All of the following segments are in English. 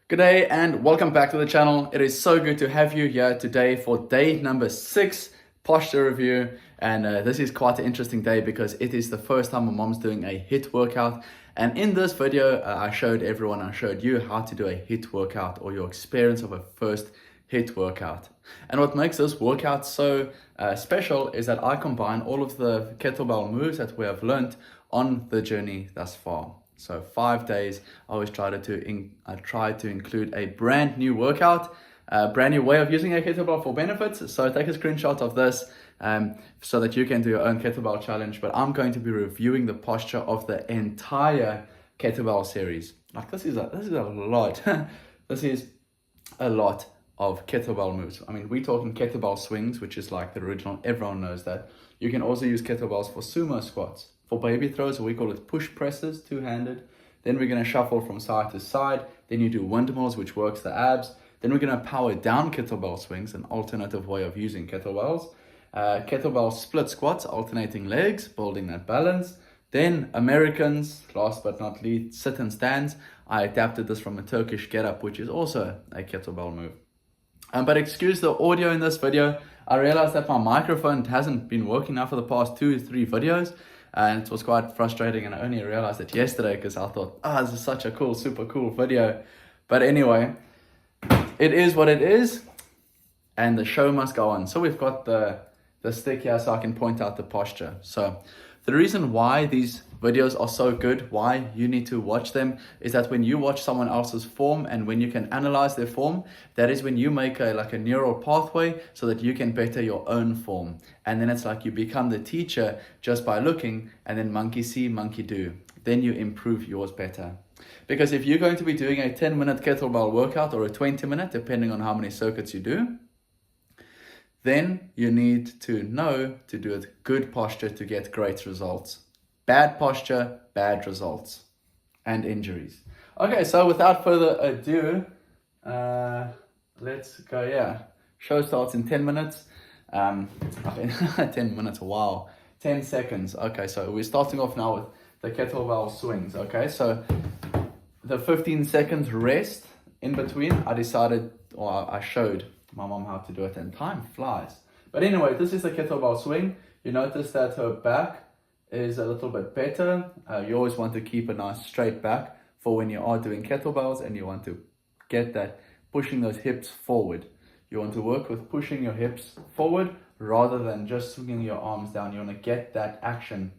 Good day and welcome back to the channel. It is so good to have you here today for day number 6 posture review. And this is quite an interesting day because it is the first time my mom's doing a HIIT workout. And in this video, I showed you how to do a HIIT workout or your experience of a first HIIT workout. And what makes this workout so special is that I combine all of the kettlebell moves that we have learned on the journey thus far. So 5 days, I always try to include a brand new workout, a brand new way of using a kettlebell for benefits. So take a screenshot of this so that you can do your own kettlebell challenge. But I'm going to be reviewing the posture of the entire kettlebell series. Like this is a lot. This is a lot of kettlebell moves. I mean, we're talking kettlebell swings, which is like the original. Everyone knows that. You can also use kettlebells for sumo squats. For baby throws, we call it push presses, two-handed. Then we're going to shuffle from side to side. Then you do windmills, which works the abs. Then we're going to power down kettlebell swings, an alternative way of using kettlebells. Kettlebell split squats, alternating legs, building that balance. Then Americans, last but not least, sit and stands. I adapted this from a Turkish get-up, which is also a kettlebell move. But excuse the audio in this video. I realized that my microphone hasn't been working now for the past 2 or 3 videos. And it was quite frustrating, and I only realized it yesterday because I thought, this is such a cool, super cool video. But anyway, it is what it is, and the show must go on. So we've got the stick here so I can point out the posture. So the reason why these videos are so good, why you need to watch them, is that when you watch someone else's form and when you can analyze their form, that is when you make a neural pathway so that you can better your own form. And then it's like you become the teacher just by looking, and then monkey see, monkey do. Then you improve yours better. Because if you're going to be doing a 10-minute kettlebell workout or a 20-minute, depending on how many circuits you do, then you need to know to do it good posture to get great results. Bad posture, bad results, and injuries. Okay, so without further ado, let's go. Yeah, show starts in 10 minutes. 10 minutes, wow. 10 seconds. Okay, so we're starting off now with the kettlebell swings. Okay, so the 15 seconds rest in between, I showed my mom how to do it, and time flies. But anyway, this is the kettlebell swing. You notice that her back is a little bit better. You always want to keep a nice straight back for when you are doing kettlebells, and you want to get that pushing those hips forward. You want to work with pushing your hips forward rather than just swinging your arms down. You want to get that action.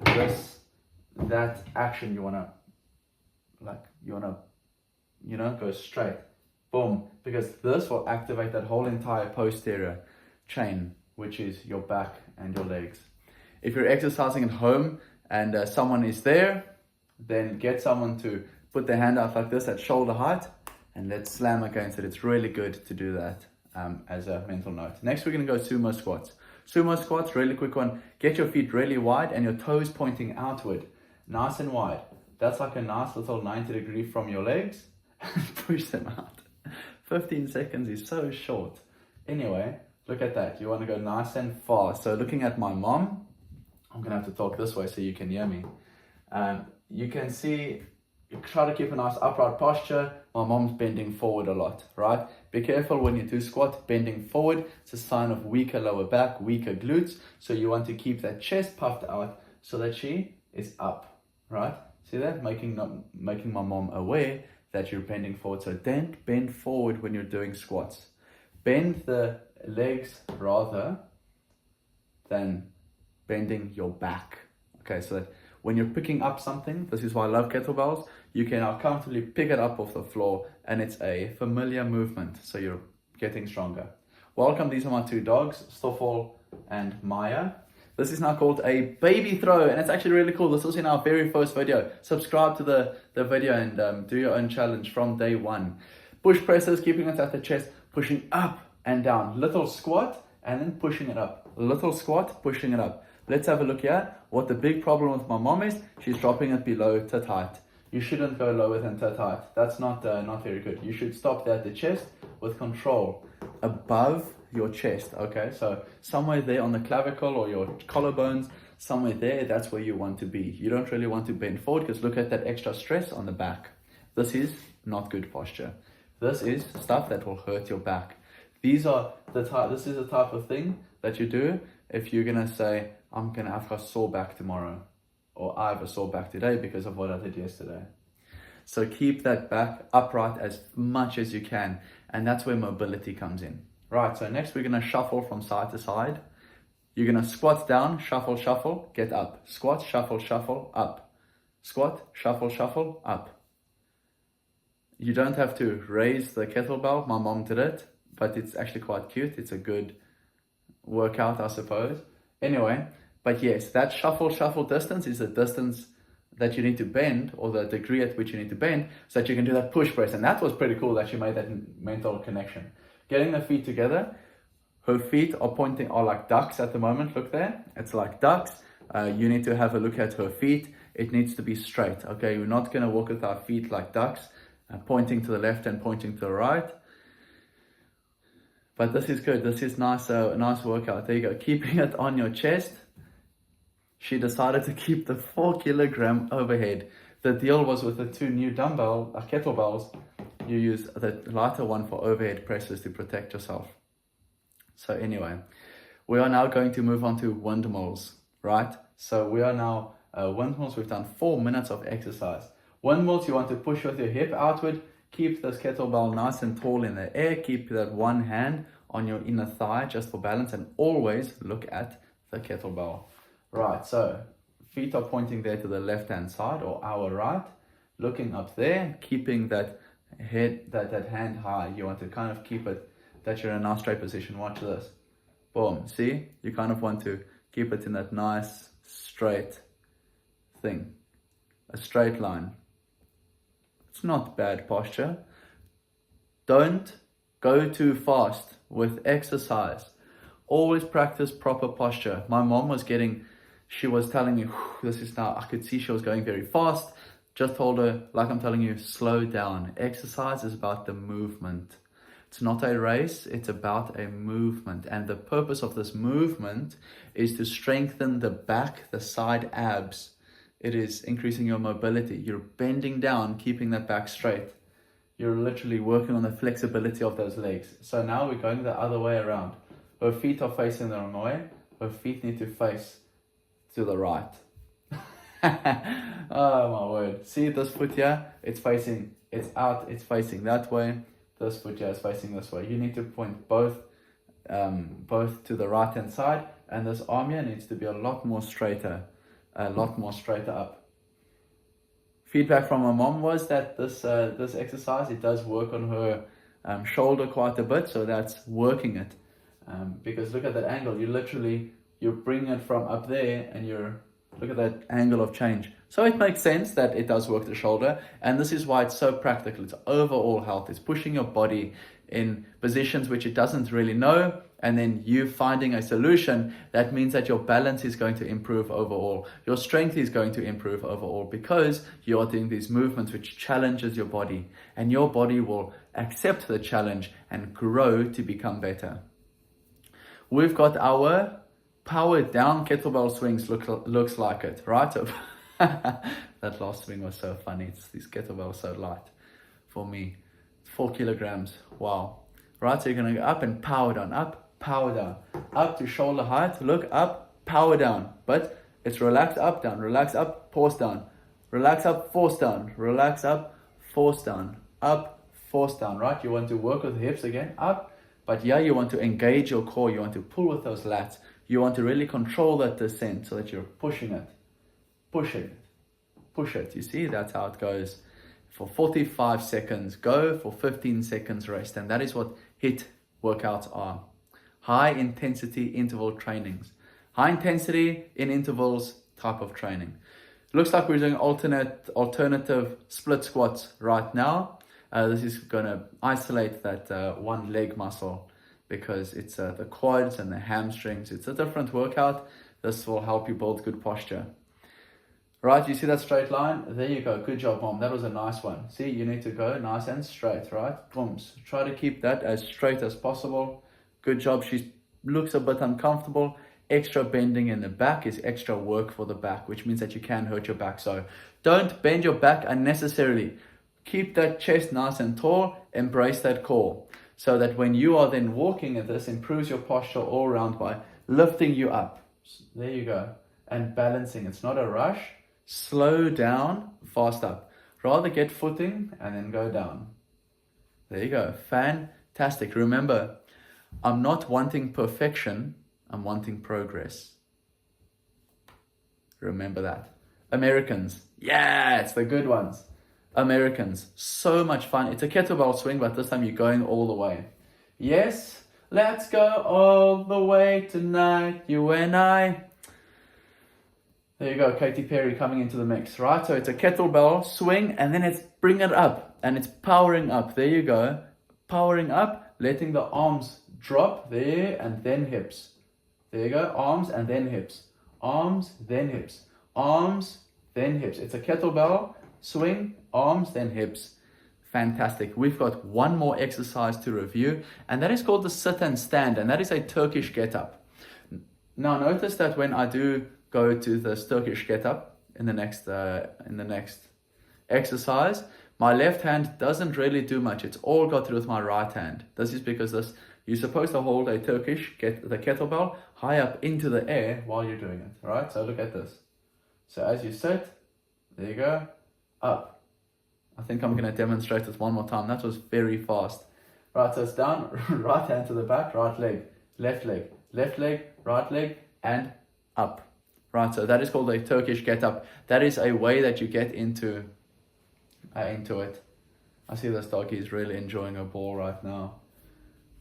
That action you want to go straight. Boom. Because this will activate that whole entire posterior chain, which is your back and your legs. If you're exercising at home and someone is there, then get someone to put their hand out like this at shoulder height, and let's slam against it. It's really good to do that as a mental note. Next, we're going to go sumo squats. Sumo squats, really quick one. Get your feet really wide and your toes pointing outward. Nice and wide. That's like a nice little 90 degree from your legs. Push them out. 15 seconds is so short. Anyway, look at that. You want to go nice and fast. So looking at my mom, I'm going to have to talk this way so you can hear me. You can see, you try to keep a nice upright posture. My mom's bending forward a lot, right? Be careful when you do squat, bending forward. It's a sign of weaker lower back, weaker glutes. So you want to keep that chest puffed out so that she is up, right? See that? Making my mom aware that you're bending forward. So don't bend forward when you're doing squats. Bend the legs rather than bending your back. Okay, so that when you're picking up something, this is why I love kettlebells, you can now comfortably pick it up off the floor, and it's a familiar movement, so you're getting stronger. Welcome, these are my 2 dogs, Stoffel and Maya. This is now called a baby throw, and it's actually really cool. This was in our very first video. Subscribe to the video and do your own challenge from day 1. Push presses, keeping it at the chest, pushing up and down. Little squat, and then pushing it up. Little squat, pushing it up. Let's have a look here. What the big problem with my mom is, she's dropping it below tit height. You shouldn't go lower than tit height. That's not very good. You should stop there at the chest with control above your chest. Okay, so somewhere there on the clavicle or your collarbones, somewhere there, that's where you want to be. You don't really want to bend forward because look at that extra stress on the back. This is not good posture. This is stuff that will hurt your back. This is the type of thing that you do if you're gonna say, I've got a sore back tomorrow, or I have a sore back today because of what I did yesterday. So keep that back upright as much as you can, and that's where mobility comes in. Right, so next we're gonna shuffle from side to side. You're gonna squat down, shuffle, shuffle, get up. Squat, shuffle, shuffle, up. Squat, shuffle, shuffle, up. You don't have to raise the kettlebell. My mom did it, but it's actually quite cute. It's a good workout, I suppose. Anyway, but yes, that shuffle, shuffle distance is the distance that you need to bend, or the degree at which you need to bend, so that you can do that push press. And that was pretty cool that she made that mental connection. Getting the feet together. Her feet are like ducks at the moment. Look there. It's like ducks. You need to have a look at her feet. It needs to be straight. Okay, we're not going to walk with our feet like ducks, pointing to the left and pointing to the right. But this is good. This is nice. A nice workout. There you go. Keeping it on your chest. She decided to keep the 4-kilogram overhead. The deal was with the 2 new kettlebells, you use the lighter one for overhead presses to protect yourself. So anyway, we are now going to move on to windmills, right? So we are now windmills. We've done 4 minutes of exercise. Windmills, you want to push with your hip outward. Keep this kettlebell nice and tall in the air. Keep that one hand on your inner thigh just for balance, and always look at the kettlebell. Right, so feet are pointing there to the left-hand side, or our right, looking up there, keeping that head, that hand high. You want to kind of keep it that you're in a nice straight position. Watch this. Boom. See? You kind of want to keep it in that nice straight thing. A straight line. It's not bad posture. Don't go too fast with exercise. Always practice proper posture. My mom she was telling me, this is now, I could see she was going very fast. Just told her, like I'm telling you, slow down. Exercise is about the movement. It's not a race, it's about a movement. And the purpose of this movement is to strengthen the back, the side abs. It is increasing your mobility. You're bending down, keeping that back straight. You're literally working on the flexibility of those legs. So now we're going the other way around. Her feet are facing the wrong way. Her feet need to face to the right. Oh my word. See this foot here? It's out, it's facing that way. This foot here is facing this way. You need to point both to the right hand side, and this arm here needs to be a lot more straighter up. Feedback from my mom was that this exercise, it does work on her shoulder quite a bit, so that's working it. Because look at that angle, you're bringing it from up there, and look at that angle of change. So it makes sense that it does work the shoulder, and this is why it's so practical. It's overall health. It's pushing your body in positions which it doesn't really know, and then you finding a solution. That means that your balance is going to improve overall. Your strength is going to improve overall, because you are doing these movements which challenges your body, and your body will accept the challenge and grow to become better. We've got our power down kettlebell swings, looks like it, right? So that last swing was so funny. These kettlebells so light for me. 4 kilograms, wow. Right, so you're gonna go up and power down, up, power down, up to shoulder height, look up, power down. But it's relax up, down, relax up, force down, relax up, force down, relax up, force down, up, force down, right? You want to work with the hips again, up, but yeah, you want to engage your core, you want to pull with those lats. You want to really control that descent so that you're pushing it. Push it. Push it. You see, that's how it goes. For 45 seconds, go. For 15 seconds, rest. And that is what HIIT workouts are. High intensity interval trainings. High intensity in intervals type of training. Looks like we're doing alternative split squats right now. This is going to isolate that one leg muscle, because it's the quads and the hamstrings. It's a different workout. This will help you build good posture. Right, you see that straight line? There you go. Good job, Mom. That was a nice one. See, you need to go nice and straight, right? Booms. Try to keep that as straight as possible. Good job. She looks a bit uncomfortable. Extra bending in the back is extra work for the back, which means that you can hurt your back. So don't bend your back unnecessarily. Keep that chest nice and tall, embrace that core. So that when you are then walking at this, improves your posture all around by lifting you up. There you go. And balancing. It's not a rush. Slow down, fast up. Rather get footing and then go down. There you go. Fantastic. Remember, I'm not wanting perfection. I'm wanting progress. Remember that. Americans. Yeah, it's the good ones. Americans. So much fun. It's a kettlebell swing, but this time you're going all the way. Yes, let's go all the way tonight, you and I. There you go, Katy Perry coming into the mix, right? So it's a kettlebell swing, and then it's bring it up, and it's powering up. There you go. Powering up, letting the arms drop there, and then hips. There you go, arms and then hips. Arms, then hips. Arms, then hips. It's a kettlebell swing, arms, then hips. Fantastic. We've got one more exercise to review, and that is called the sit and stand, and that is a Turkish get up. Now notice that when I do go to this Turkish get up in the next exercise, my left hand doesn't really do much. It's all got through with my right hand. This is because you're supposed to hold the kettlebell high up into the air while you're doing it, right? So look at this. So as you sit, there you go, up. I think I'm going to demonstrate this one more time. That was very fast. Right, so it's down, right hand to the back, right leg, left leg, right leg, and up. Right, so that is called a Turkish get up. That is a way that you get into it. I see this doggy is really enjoying a ball right now.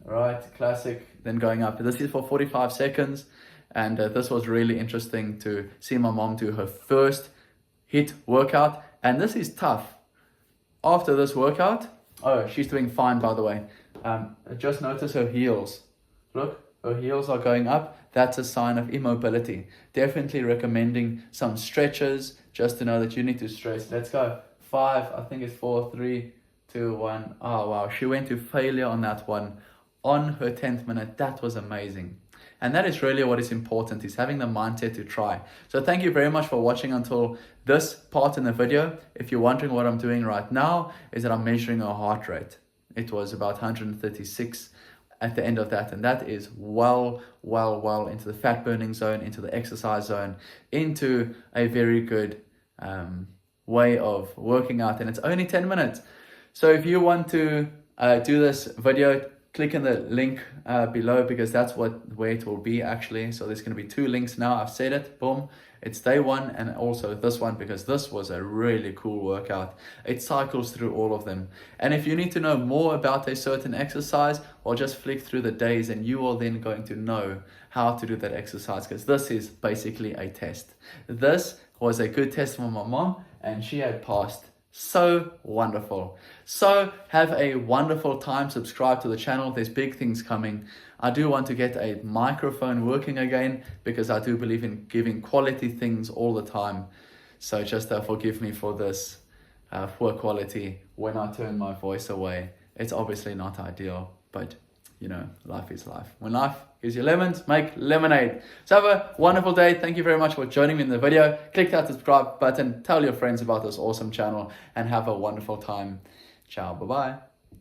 Right, classic, then going up. This is for 45 seconds. And this was really interesting to see my mom do her first HIIT workout. And this is tough. After this workout, oh, she's doing fine, by the way. Just notice her heels. Look, her heels are going up. That's a sign of immobility. Definitely recommending some stretches just to know that you need to stretch. Let's go. 5, I think it's 4, 3, 2, 1. Oh, wow. She went to failure on that one. On her 10th minute. That was amazing. And that is really what is important, is having the mindset to try. So thank you very much for watching until this part in the video. If you're wondering what I'm doing right now, is that I'm measuring her heart rate. It was about 136 at the end of that. And that is well into the fat burning zone, into the exercise zone, into a very good way of working out. And it's only 10 minutes. So if you want to do this video, click in the link below, because that's where it will be actually. So there's going to be 2 links now. I've said it, boom. It's day 1 and also this one, because this was a really cool workout. It cycles through all of them. And if you need to know more about a certain exercise, or just flick through the days, and you are then going to know how to do that exercise, because this is basically a test. This was a good test for my mom, and she had passed. So wonderful. So have a wonderful time. Subscribe to the channel. There's big things coming. I do want to get a microphone working again, because I do believe in giving quality things all the time. So just forgive me for this poor quality when I turn my voice away. It's obviously not ideal, but you know, life is life. When life gives you lemons, make lemonade. So have a wonderful day. Thank you very much for joining me in the video. Click that subscribe button. Tell your friends about this awesome channel, and have a wonderful time. Ciao. Bye-bye.